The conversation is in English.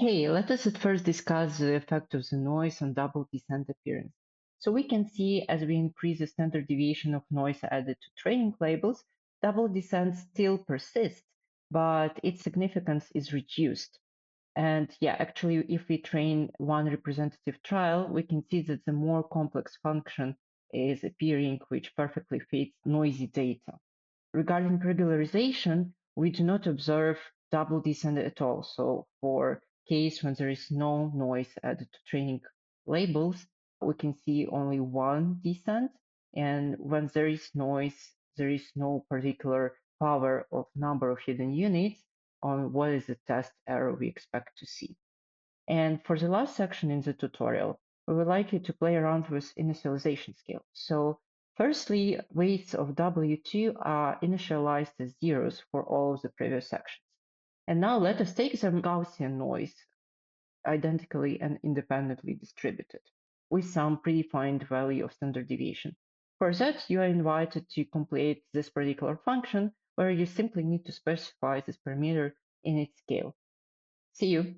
Hey, let us at first discuss the effect of the noise on double descent appearance. So we can see as we increase the standard deviation of noise added to training labels, double descent still persists, but its significance is reduced. And yeah, actually, if we train one representative trial, we can see that the more complex function is appearing, which perfectly fits noisy data. Regarding regularization, we do not observe double descent at all. So for case when there is no noise added to training labels, we can see only one descent. And when there is noise, there is no particular power of number of hidden units on what is the test error we expect to see. And for the last section in the tutorial, we would like you to play around with initialization scale. So firstly, weights of W2 are initialized as zeros for all of the previous sections. And now let us take the Gaussian noise identically and independently distributed with some predefined value of standard deviation. For that, you are invited to complete this particular function where you simply need to specify this parameter in its scale. See you.